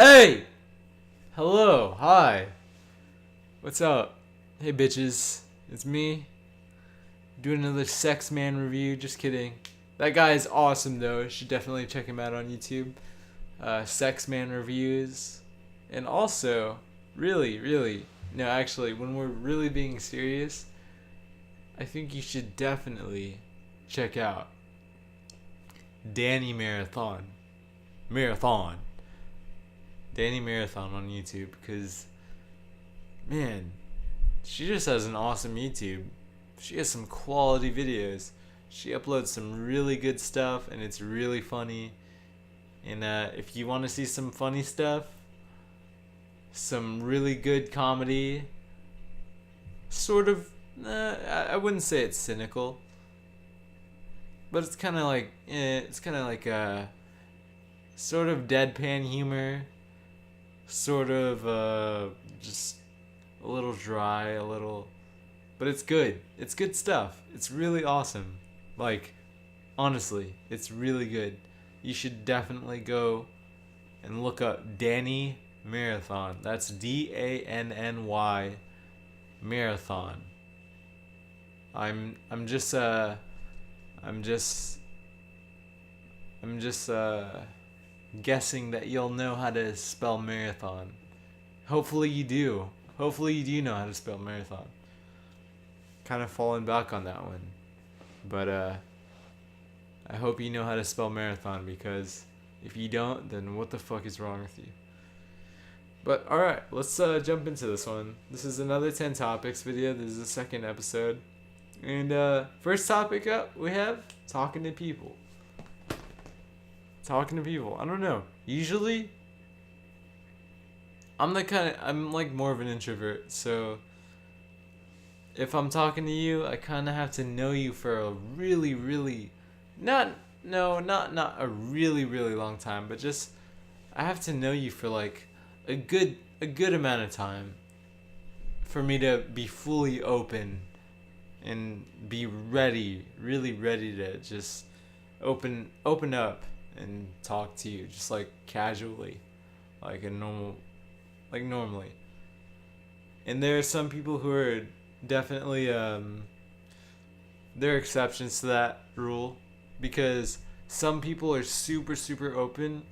Hey! Hello, hi. What's up? Hey bitches, it's me. Doing another Sex Man review, just kidding. That guy is awesome though, you should definitely check him out on YouTube. Sex Man Reviews. And also, no actually, when we're really being serious, I think you should definitely check out Danny Marathon. Marathon. Danny Marathon on YouTube because, man, she just has an awesome YouTube. She has some quality videos. She uploads some really good stuff and it's really funny. And if you want to see some funny stuff, some really good comedy, sort of, I wouldn't say it's cynical, but it's kind of like, sort of deadpan humor, sort of just a little dry, but it's good. It's good stuff. It's really awesome. Like, honestly, it's really good. You should definitely go and look up Danny Marathon. That's DANNY Marathon. I'm just I'm just I'm just guessing that you'll know how to spell marathon. Hopefully you do. Hopefully you do know how to spell marathon. Kind of falling back on that one. But I hope you know how to spell marathon because if you don't, then what the fuck is wrong with you? But alright, let's jump into this one. This is another 10 topics video. This is the second episode. And first topic up, we have talking to people. Talking to people. I don't know. Usually, I'm like more of an introvert. So if I'm talking to you, I kind of have to know you for a not a really long time, but just I have to know you for like a good amount of time for me to be fully open and be really ready to just open up and talk to you just like casually, like normally. And there are some people who are definitely there are exceptions to that rule because some people are super open,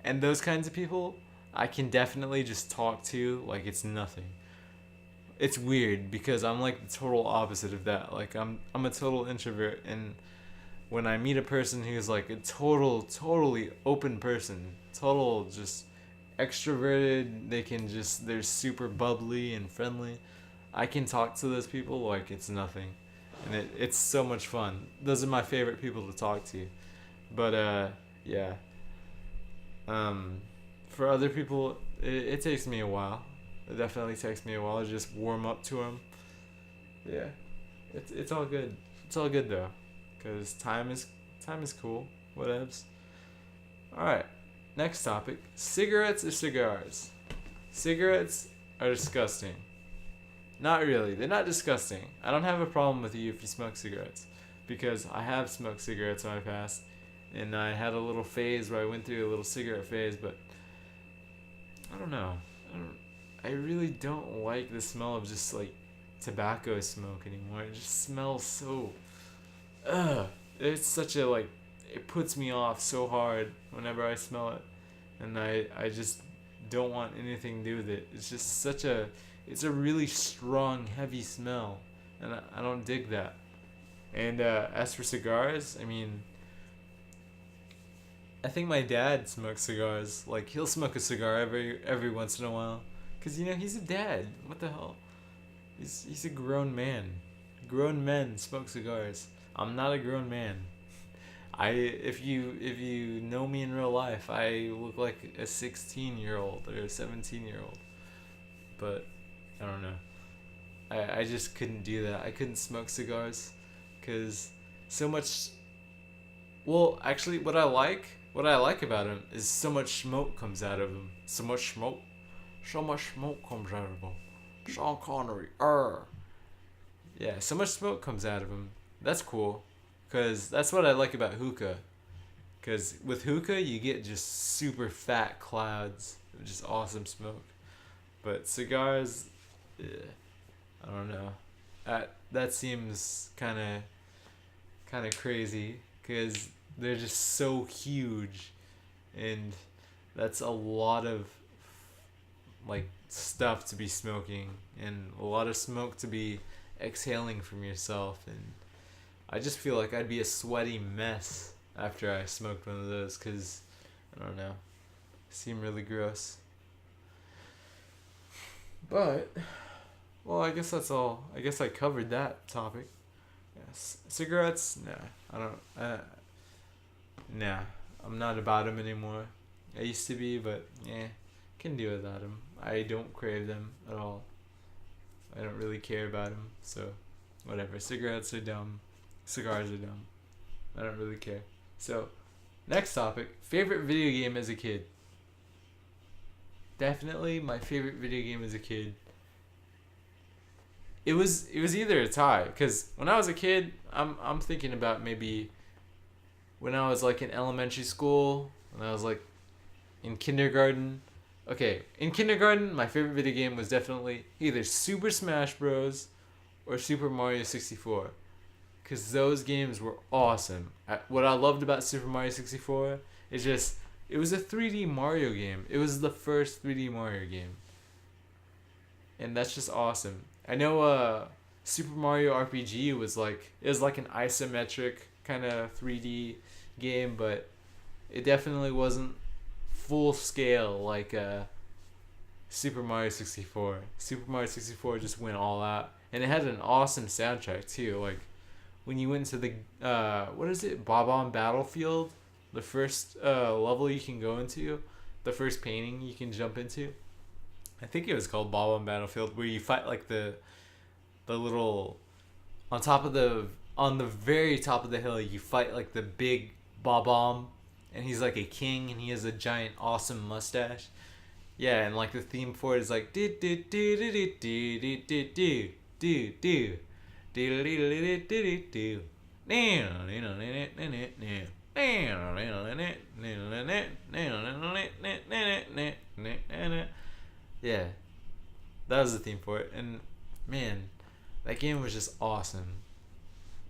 and those kinds of people I can definitely just talk to like it's nothing. It's weird because I'm like the total opposite of that. Like I'm a total introvert, and when I meet a person who's like a totally open person, total just extroverted, they're super bubbly and friendly. I can talk to those people like it's nothing. And it's so much fun. Those are my favorite people to talk to. But yeah. For other people, it takes me a while. It definitely takes me a while to just warm up to them. Yeah. It's all good. It's all good though. Cuz time is cool. Whatevs. All right. Next topic. Cigarettes or cigars? Cigarettes are disgusting. Not really. They're not disgusting. I don't have a problem with you if you smoke cigarettes. Because I have smoked cigarettes in my past. And I had a little phase where I went through a little cigarette phase. But I don't know. I really don't like the smell of just like tobacco smoke anymore. It just smells so... Ugh. It's such a like... It puts me off so hard whenever I smell it. And I just don't want anything to do with it. It's just such a... It's a really strong, heavy smell, and I don't dig that. And as for cigars, I mean, I think my dad smokes cigars. Like he'll smoke a cigar every once in a while, cause he's a dad. What the hell? He's a grown man. Grown men smoke cigars. I'm not a grown man. If you know me in real life, I look like a 16-year-old or a 17-year-old, but. I don't know. I just couldn't do that. I couldn't smoke cigars because so much. Well, actually, what I like about them is so much smoke comes out of them. So much smoke comes out of them. Sean Connery, yeah, so much smoke comes out of them. That's cool, cause that's what I like about hookah. Cause with hookah you get just super fat clouds just awesome smoke. But cigars, yeah, I don't know. That seems kind of crazy because they're just so huge, and that's a lot of like stuff to be smoking and a lot of smoke to be exhaling from yourself, and I just feel like I'd be a sweaty mess after I smoked one of those because I don't know, seem really gross. But well, I guess that's all. I guess I covered that topic. Yes, cigarettes. Nah, I don't. Nah, I'm not about them anymore. I used to be, but yeah, can do without them. I don't crave them at all. I don't really care about them, so whatever. Cigarettes are dumb. Cigars are dumb. I don't really care. So, next topic: favorite video game as a kid. Definitely my favorite video game as a kid. It was either a tie because when I was a kid, I'm thinking about maybe when I was like in elementary school, when I was like in kindergarten. Okay, in kindergarten, my favorite video game was definitely either Super Smash Bros. Or Super Mario 64. Because those games were awesome. What I loved about Super Mario 64 is just, it was a 3D Mario game. It was the first 3D Mario game. And that's just awesome. I know Super Mario RPG was like, it was like an isometric kind of 3D game, but it definitely wasn't full scale like Super Mario 64. Super Mario 64 just went all out, and it had an awesome soundtrack too. Like when you went to the what is it, Bob-omb Battlefield, the first level you can go into, the first painting you can jump into. I think it was called Bob-omb Battlefield, where you fight like the little on the very top of the hill, you fight like the big Bob-omb, and he's like a king, and he has a giant awesome mustache. Yeah, and like the theme for it is like do do do do do do do do do do do do do. Yeah, that was the theme for it, and man, that game was just awesome.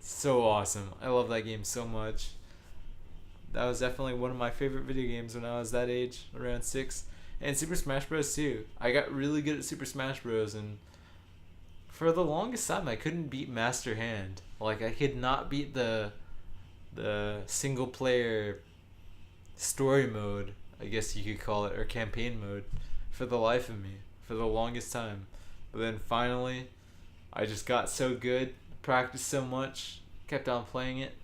So awesome. I love that game so much. That was definitely one of my favorite video games when I was that age, around 6. And Super Smash Bros. Too. I got really good at Super Smash Bros. And for the longest time, I couldn't beat Master Hand. Like, I could not beat the single player story mode, I guess you could call it, or campaign mode, for the life of me, for the longest time. But then finally, I just got so good, practiced so much, kept on playing it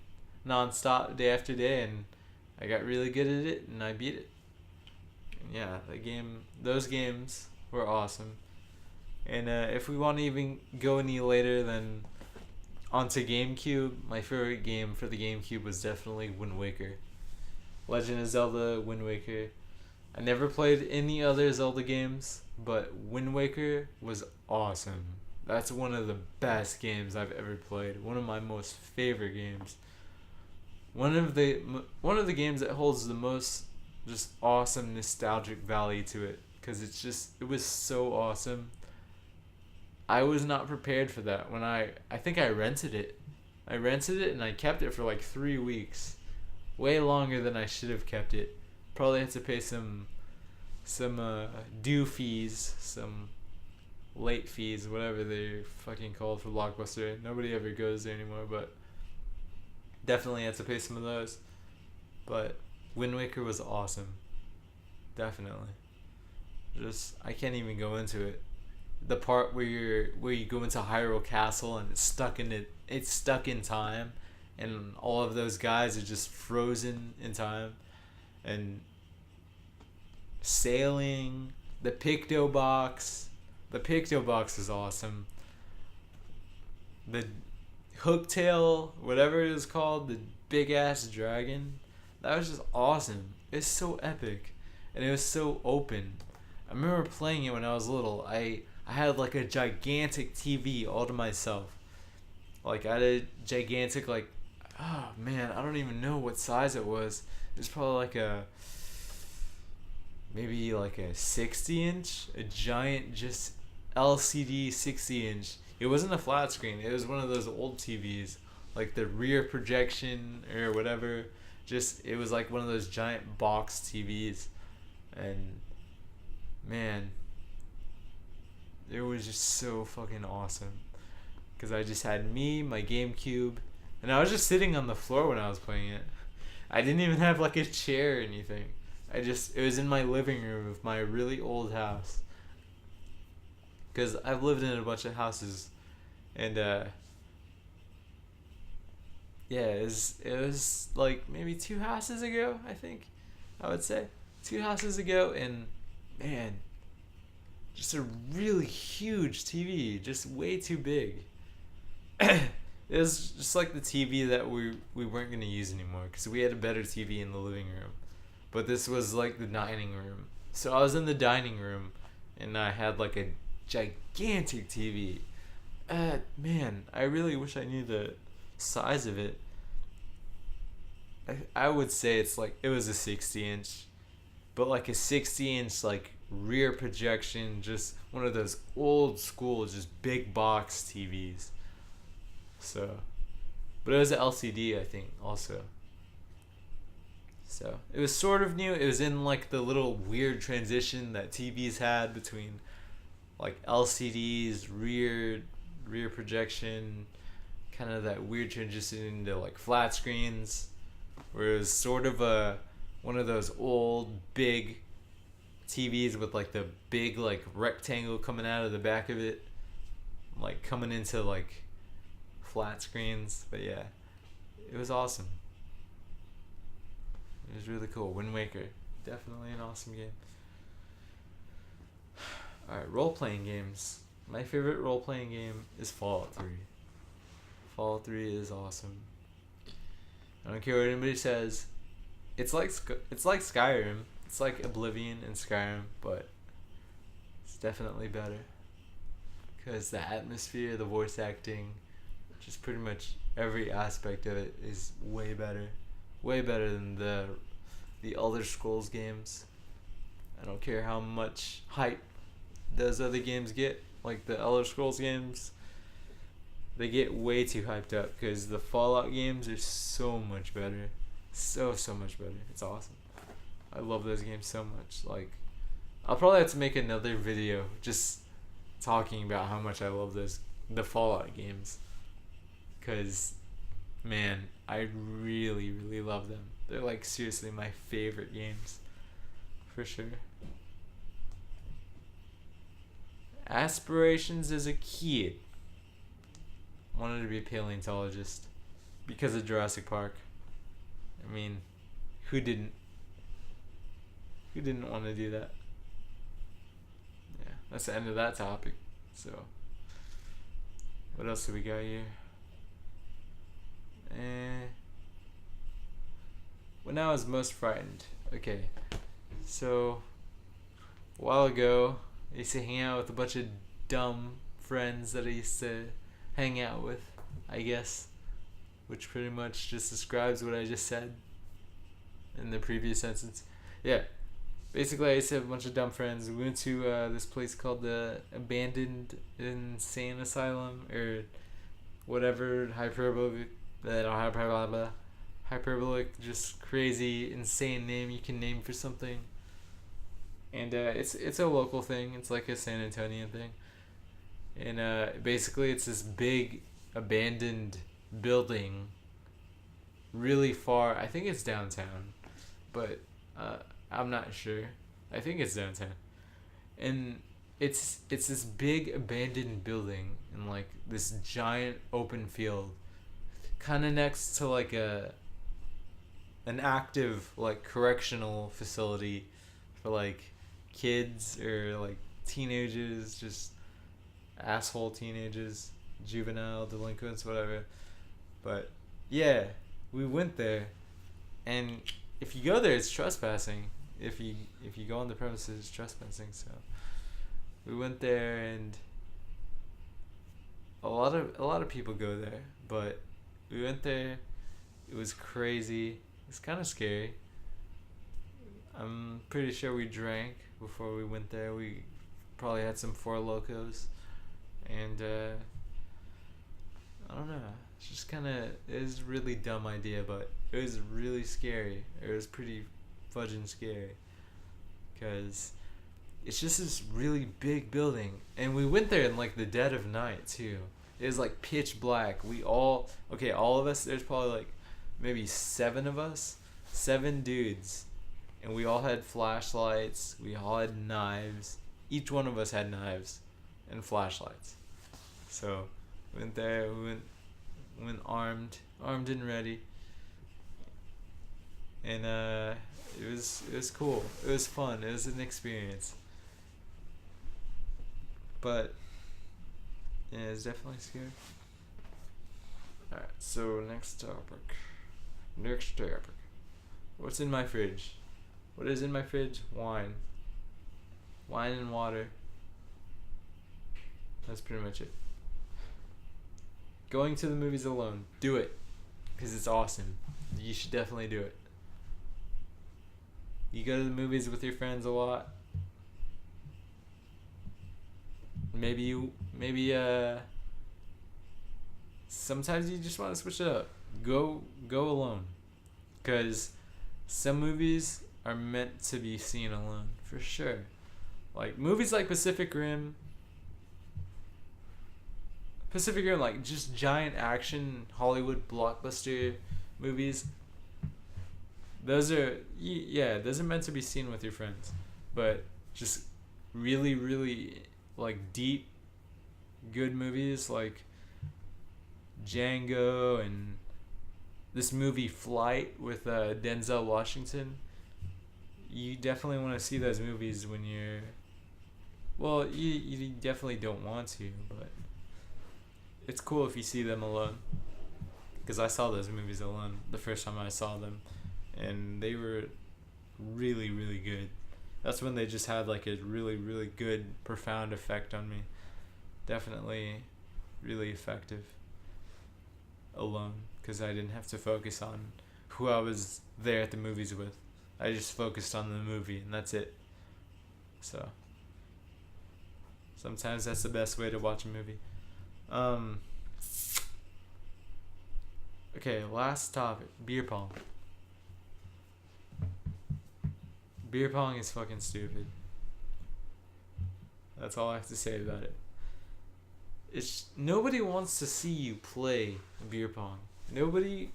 non-stop day after day, and I got really good at it, and I beat it. And yeah, those games were awesome. And if we want to even go any later than onto GameCube, my favorite game for the GameCube was definitely Wind Waker. Legend of Zelda, Wind Waker. I never played any other Zelda games, but Wind Waker was awesome. That's one of the best games I've ever played. One of my most favorite games. One of the games that holds the most just awesome nostalgic value to it, because it was so awesome. I was not prepared for that when I think I rented it. I rented it and I kept it for like 3 weeks. Way longer than I should have kept it. Probably had to pay some due fees, some late fees, whatever they're fucking called for Blockbuster. Nobody ever goes there anymore, but definitely had to pay some of those. But Wind Waker was awesome. Definitely. I can't even go into it. The part where you go into Hyrule Castle and it's stuck in time, and all of those guys are just frozen in time, and sailing, the Picto Box is awesome. The Hooktail, whatever it is called, the big ass dragon, that was just awesome. It's so epic, and it was so open. I remember playing it when I was little. I had like a gigantic TV all to myself. Like I had a gigantic, like, oh man, I don't even know what size it was. It was probably like a maybe like a 60 inch, a giant just LCD 60 inch. It wasn't a flat screen. It was one of those old TVs, like the rear projection or whatever. Just it was like one of those giant box TVs, and man, it was just so fucking awesome. Cause I just had me, my GameCube, and I was just sitting on the floor when I was playing it. I didn't even have like a chair or anything. It was in my living room of my really old house. Cause I've lived in a bunch of houses, and yeah, it was like maybe 2 houses ago. I think, I would say 2 houses ago, and man, just a really huge TV, just way too big. It was just like the TV that we weren't gonna use anymore because we had a better TV in the living room, but this was like the dining room. So I was in the dining room, and I had like a gigantic TV. Man, I really wish I knew the size of it. I would say it was a 60 inch, but like a 60 inch like rear projection, just one of those old school, just big box TVs. So, but it was an LCD, I think, also. So it was sort of new. It was in like the little weird transition that TVs had between like LCDs, rear projection, kind of that weird transition into like flat screens, where it was sort of one of those old big TVs with like the big like rectangle coming out of the back of it, like coming into like flat screens. But yeah, it was awesome. It was really cool. Wind Waker, definitely an awesome game. Alright, role-playing games. My favorite role-playing game is Fallout 3. Fallout 3 is awesome. I don't care what anybody says. It's like Skyrim. It's like Oblivion and Skyrim, but it's definitely better. Because the atmosphere, the voice acting, just pretty much every aspect of it is way better. Way better than the Elder Scrolls games. I don't care how much hype those other games get, like the Elder Scrolls games. They get way too hyped up because the Fallout games are so much better. So much better. It's awesome. I love those games so much. Like, I'll probably have to make another video just talking about how much I love the Fallout games. Because, man, I really, really love them. They're like seriously my favorite games. For sure. Aspirations as a kid. Wanted to be a paleontologist because of Jurassic Park. I mean, who didn't? Who didn't want to do that? Yeah, that's the end of that topic. So, what else do we got here? When I was most frightened. Okay, so a while ago, I used to hang out with a bunch of dumb friends that I used to hang out with, I guess, which pretty much just describes what I just said in the previous sentence. Yeah, basically I used to have a bunch of dumb friends. We went to this place called the Abandoned Insane Asylum, or whatever, hyperbolic, just crazy, insane name you can name for something. And it's a local thing. It's like a San Antonio thing. And basically it's this big abandoned building really far. I think it's downtown, but I'm not sure. I think it's downtown. And it's this big abandoned building in like this giant open field, kind of next to like an active like correctional facility for like kids or like teenagers, just asshole teenagers, juvenile delinquents, whatever. But yeah, we went there, and if you go there, it's trespassing. If you go on the premises, it's trespassing. So we went there, and a lot of people go there, but we went there. It was crazy. It's kind of scary. I'm pretty sure we drank before we went there. We probably had some Four Locos, and I don't know. It's just kind of, it was a really dumb idea, but it was really scary. It was pretty fudging scary, because it's just this really big building, and we went there in like the dead of night too. It was like pitch black. We all, okay, all of us, there's probably like maybe 7 of us, 7 dudes, and we all had flashlights. We all had knives. Each one of us had knives and flashlights. So went there. We went armed and ready, and it was cool. It was fun. It was an experience. But yeah, it's definitely scary. Alright, so next topic. What's in my fridge? What is in my fridge? Wine. Wine and water. That's pretty much it. Going to the movies alone. Do it. Because it's awesome. You should definitely do it. You go to the movies with your friends a lot. Maybe sometimes you just want to switch it up. Go alone. Because some movies are meant to be seen alone, for sure. Like movies like Pacific Rim, like just giant action Hollywood blockbuster movies. Those are meant to be seen with your friends. But just really, really like deep, good movies like Django and this movie Flight with Denzel Washington. You definitely want to see those movies when you're, well, you definitely don't want to, but it's cool if you see them alone. Because I saw those movies alone the first time I saw them, and they were really, really good. That's when they just had like a really, really good, profound effect on me. Definitely really effective alone, because I didn't have to focus on who I was there at the movies with. I just focused on the movie, and that's it. So sometimes that's the best way to watch a movie. Okay, last topic. Beer pong. Beer pong is fucking stupid. That's all I have to say about it. It's nobody wants to see you play beer pong. Nobody.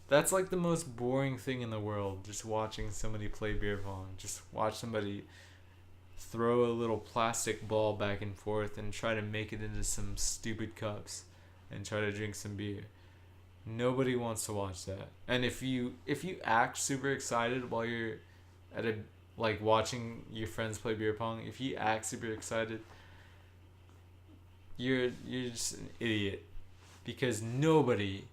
That's like the most boring thing in the world. Just watching somebody play beer pong. Just watch somebody throw a little plastic ball back and forth and try to make it into some stupid cups and try to drink some beer. Nobody wants to watch that. And if you act super excited while you're at a, like, watching your friends play beer pong, if you act super excited, you're just an idiot. Because nobody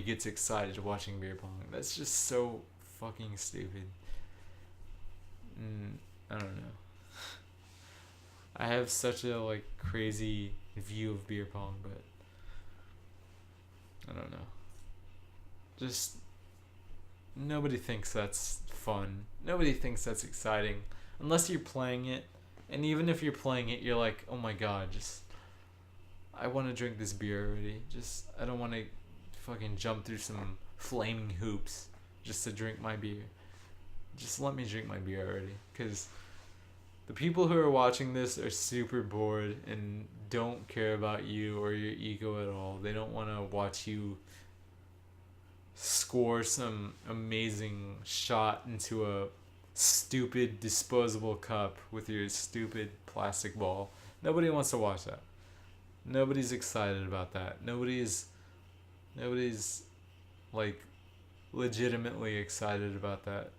gets excited watching beer pong. That's just so fucking stupid. I don't know. I have such a like crazy view of beer pong, but I don't know. Just nobody thinks that's fun. Nobody thinks that's exciting unless you're playing it. And even if you're playing it, you're like, "Oh my god, just I want to drink this beer already. Just I don't want to fucking jump through some flaming hoops just to drink my beer. Just let me drink my beer already." Cuz the people who are watching this are super bored and don't care about you or your ego at all. They don't want to watch you score some amazing shot into a stupid disposable cup with your stupid plastic ball. Nobody wants to watch that. Nobody's excited about that. Nobody's like legitimately excited about that.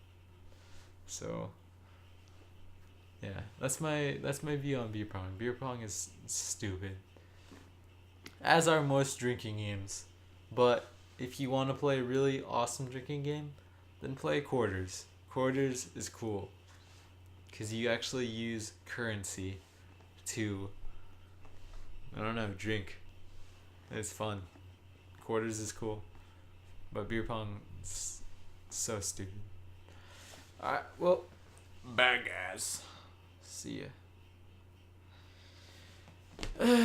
So yeah, that's my view on beer pong. Beer pong is stupid. As are most drinking games. But if you want to play a really awesome drinking game, then play quarters. Quarters is cool. Because you actually use currency to, I don't know, drink. It's fun. Quarters is cool. But beer pong is so stupid. Alright, well, bad guys. See ya.